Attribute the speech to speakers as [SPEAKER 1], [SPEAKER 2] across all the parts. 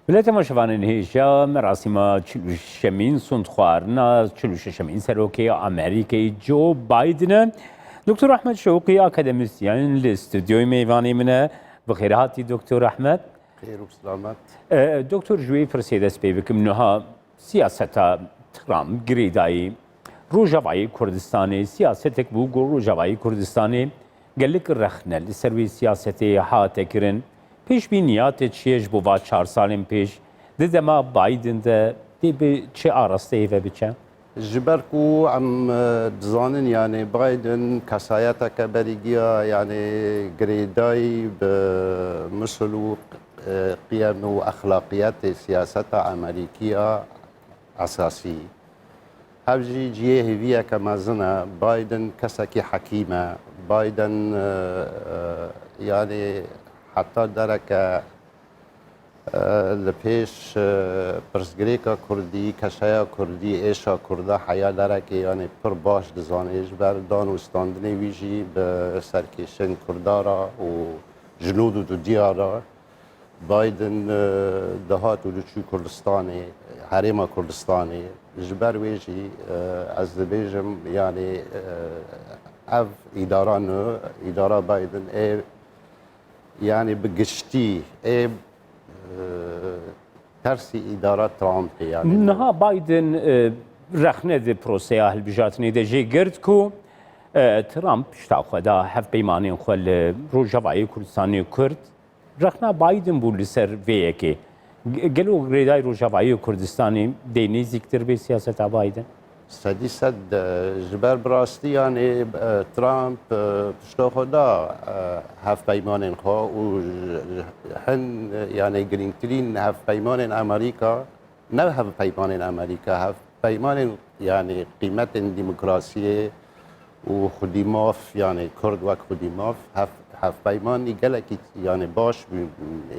[SPEAKER 1] ولاية مشوان هێژە مەراسیمە 46مین سوندخواردنە 46مین سەرۆکەی ئەمریکای جۆ بایدنە. دکتۆر ئەحمەد شەوقی ئاکادمیسیان لە ستودیۆی میوانی منە. بەخێر هاتی دکتۆر ئەحمەد.
[SPEAKER 2] خێر و سلامەت.
[SPEAKER 1] دکتۆر ژوێی پرسێ دەست پێ بکەم نەها سیاسەتە ترامپ گرێدایی ڕۆژاوایی کوردستانی سیاسەتێک بوو گۆ ڕۆژاوایی کوردستانی gelek rexne li ser wê siyasetê hate kirin pêşbîniyatê çiyêj bû va 4 salên pêş di dema Biden de dê bi çi arasteyê ve biçe?
[SPEAKER 2] Ji ber ku em dizanin yani Biden kesayeteke berîgiya yani girêdayî bi misl û qiyem û exlaqiyetê siyaseta Amerîkiya esasî. Hev jî ciyê hêviyeke mezin e. Biden kesekî hekîm e. Biden yani heta dereke li pêş pirsgirêka Kurdî, keşeya Kurdî, êşa Kurda heya derekê yani pir baş dizanê ji ber dan û standinê wî jî bi serkêşên Kurda ra û ji nûd û dudiya ra Biden dihat û diçû Kurdistanê, herêma Kurdistanê ji ber wê jî ez dibêjim yani ev îdara nû, îdara Biden ê yani bi giştî ê tersî îdara Trumpê yani.
[SPEAKER 1] Niha Biden rexne di proseya hilbijatinê de jê girt ku Trump pişta xwe da hevpeymanên xwe li Rojavayê Kurdistanê Kurd rexna Biden bû li ser vê yekê. Gelo girêdayî Rojavayê Kurdistanê dê nêzîktir bê siyaseta Biden?
[SPEAKER 2] Sedî sed ji ber bi rastî yani Trump pişta xwe da hevpeymanên xwe û hin yani girîngtirîn hevpeymanên Amerîka ne hevpeymanên Amerîka hevpeymanên yani qîmetên demokrasiyê û xwedî maf yani Kurd wek xwedî maf hevpeymanî gelekî yani baş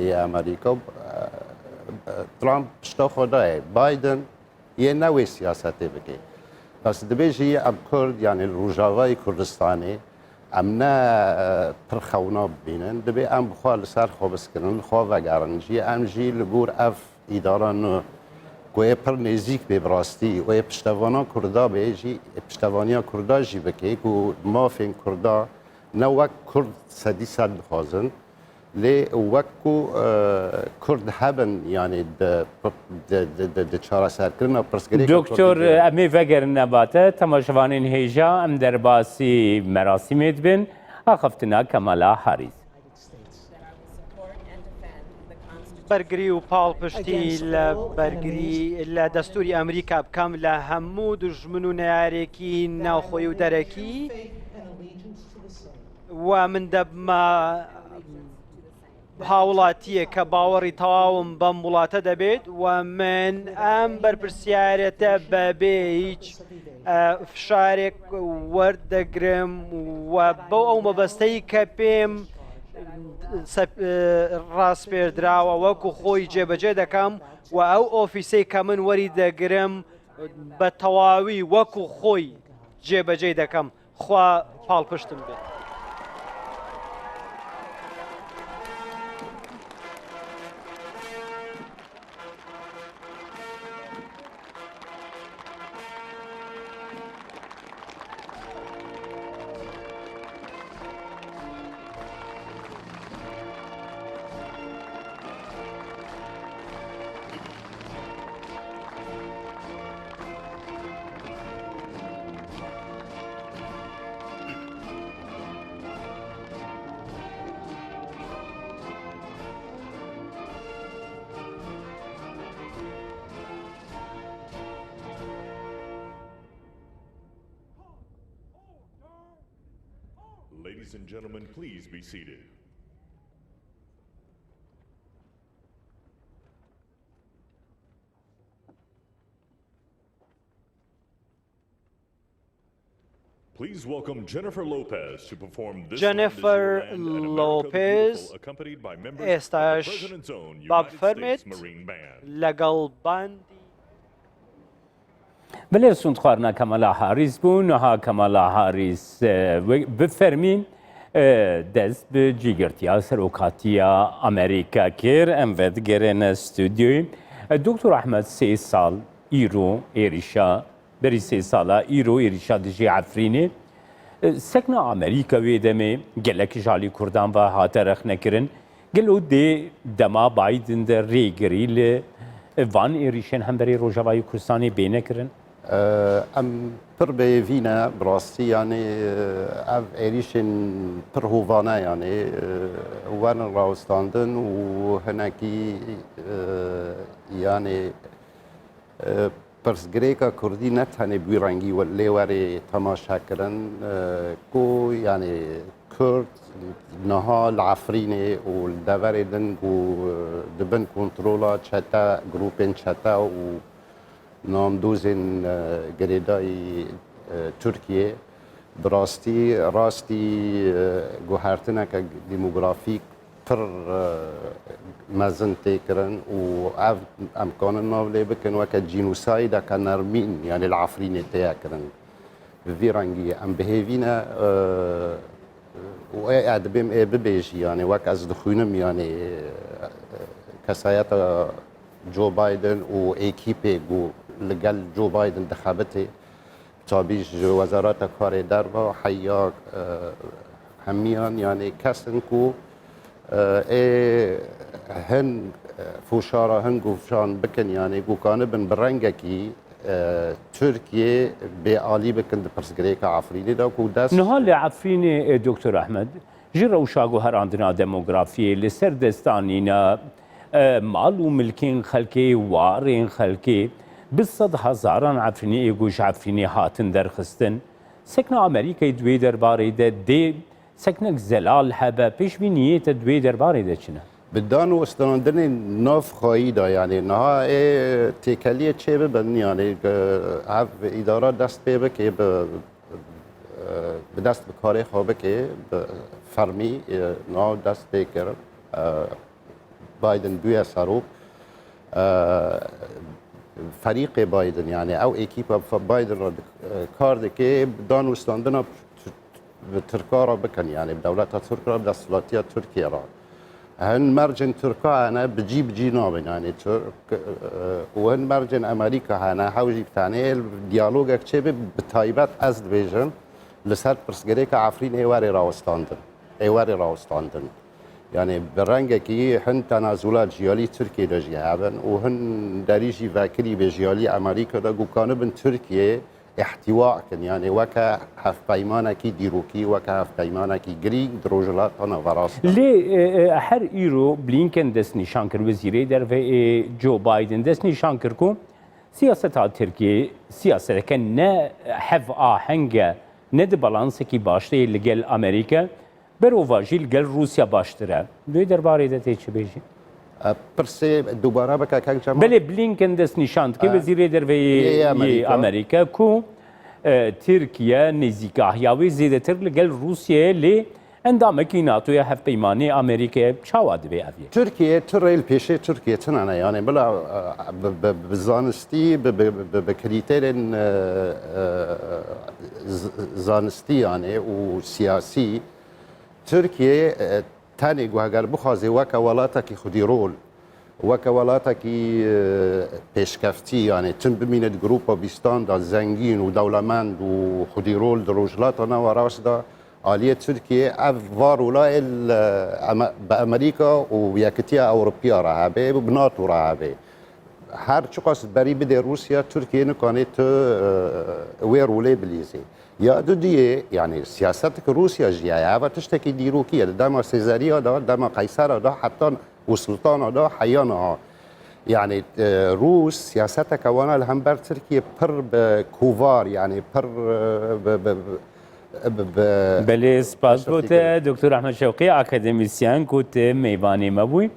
[SPEAKER 2] ê Amerîka Trump pişta xwe da ye. Biden yê ne wê siyasetê bike. Bes dibêjî em Kurd yani Rojavayê Kurdistanê em ne pir xewna bibînin dibê em bixwe li ser xwe biskirin xwe vegerin jî em jî li gor ev îdara nû ku ê pir nêzik bê bi rastî û ê piştevana Kurda bê jî piştevaniya Kurda jî bike ku mafên Kurda ne wek Kurd sedî sed dixwazin lê wek ku Kurd hebin yani di çareserkirina pirsgirêka
[SPEAKER 1] Doktor em ê vegerin nebate temaşevanên hêja em derbasî merasîmê dibin axaftina Kamala Harris.
[SPEAKER 3] بەرگری و پاڵپشتی لە بەرگری لە دەستوری ئەمریکا بکەم لە هەموو دژمن و نارێکی ناوخۆی و دەرەکی و من دەبمە هاوڵاتیە کە باوەڕی تەواوم بەم وڵاتە دەبێت و من ئەم بەرپرسیارەتە بەبێ هیچ فشارێک وەردەگرم و بۆ ئەو مەبەستەی کە پێم ڕاست پێدراوە وەکو خۆی جێبەجێ دەکەم و ئەو ئۆفیسەی کە من وەری دەگرم بە تەواوی وەکو خۆی جێبەجێ دەکەم خوا پاڵپشتم بێت.
[SPEAKER 4] Ladies and gentlemen, please be seated. Please welcome Jennifer Lopez to perform this
[SPEAKER 3] Jennifer Lopez ئێستاش با بفەرمێت لەگەڵ باندی
[SPEAKER 1] بلێ سوندخواردنا کەمەلا هاریس بوو نەها کەمەلا هاریس بفەرمین دەست بە جیگرتیا سەرۆکاتیە ئەمریکا کرد ئەم ڤەدگەرێنە ستودیۆی دکتۆر ئەحمەد 3 ساڵ ئیرۆ ئێریشا بەری 3 ساڵە ئیرۆ ئێریشا دژی عەفرینێ سەکنە ئەمریکا وێ دەمێ گەلێکی ژالی کوردان بە هاتە رەخنەکردن گەلۆ دێ دەما بایدن دە ڕێگری لە وان ئێریشێن هەمبەری ڕۆژاوایی کوردستانی بێنەکردن
[SPEAKER 2] ام پر بيفينا براستي يعني اف ايريشن پر هوفانا يعني وان راوستاندن وهناكي يعني پرس گریکا کردی نتانه بیرانگی و لیواری تماشا کردن کو يعني کرد نها العفرینه و دواردن و دبن کنترولا چتا گروپن چتا و نامدوزن گریدای ترکیه راستی گوهرتنه که دیموگرافیک پر مزن تکرن و امکان ناوله بکن و که جینوساید که نرمین یعنی العفرین تکرن ویرانگی ام بهیوینه و ادبیم ببیجی یعنی وک از دخونم یعنی کسایت جو بايدن وايكيبي لقال جو بايدن دخابته تابيش وزارات كاري دربا حياك هميان يعني كسنكو هن فوشارا هن قفشان بكن يعني قو كان بن برنجكي تركيا بعالي بكن برسكريكا عفريني دا كو داس
[SPEAKER 1] نهال عفريني دكتور أحمد جرى وشاقو هر عندنا ديموغرافية لسر دستانينا مال و ملکین خلکی وارین خلکی بصد هزاران عفرینی ایگوش عفرینی هاتن درخستن سکنه امریکای دوی درباره ده دی سکنه زلال هبه پیش بینیت دوی درباره ده چنه
[SPEAKER 2] بدان و استراندن ناف خواهی دا یعنی نها تکلیه چه ببن یعنی اداره دست ببه که به دست بکاره خوابه که فرمی نها دست بکرم بايدن دويا صاروخ فريق بايدن يعني او ايكيبا بايدن كارد كي دان وستاندنا بتركارا بكن يعني بدولتها تركيا بدستلاتيا تركيا را هن مرجن تركا انا بجيب جينابن يعني ترك وهن مرجن امريكا انا حوجي بتاعني ديالوجك تشبه بتايبات ازد بيجن لسر برسغريكا عفرين ايواري راوستاندن يعني برنجكي هن تنازلات جيالي تركيا دجي هابن وهن داريجي فاكري بجيالي امريكا دا كانوا بن تركيا احتواء كن يعني وكا هف بايمانكي ديروكي وكا هف بايمانكي جريك دروجلات انا فراس
[SPEAKER 1] لي هر ايرو بلينكن دس نشان كر وزيري در و جو بايدن دس نشان كركو سياسة تركيا سياسة كان نه حف آهنگه نه د بالانسكي باشتي لگل امريكا بروواجیل گل روسیا باشتره دوی درباره ده چه بیشی
[SPEAKER 2] پرسه دوباره بکه که جمع
[SPEAKER 1] بله بلینکن دست نشاند که وزیر دروی امریکا کو ترکیه نزیکاهیاوی زیده تر لگل روسیا لی اندامکی ناتوی هف پیمانی امریکا چاواد بی اوی
[SPEAKER 2] ترکیه تریل پیشه ترکیه تنانه یعنی بلا بزانستی بکریترین زانستی یعنی و سیاسی تركيا تاني اگر بخوازي وكا ولاتكي خديرول وكا ولاتكي بيشكفتي يعني تم بمينة جروبا بيستان دا زنجين ودولمند وخديرول دروجلاتنا وراسدا آلية تركيا افوارولا بأمريكا وياكتيا أوروبيا رهابي وبناتو رهابي هر چو قصد بري بده روسيا تركيا نكانت ويرولي بليزي يا دودية يعني سياستك روسيا جيايا وتشتكي ديروكية دما سيزاريا دا دما قيصر دا حتى وسلطان دا حيانا يعني روس سياستك وانا الهمبر تركيا بر بكوفار يعني بر
[SPEAKER 1] بله سپاس بوده دکتر احمد شوقی اکادمیسیان کوت میوانی مبوی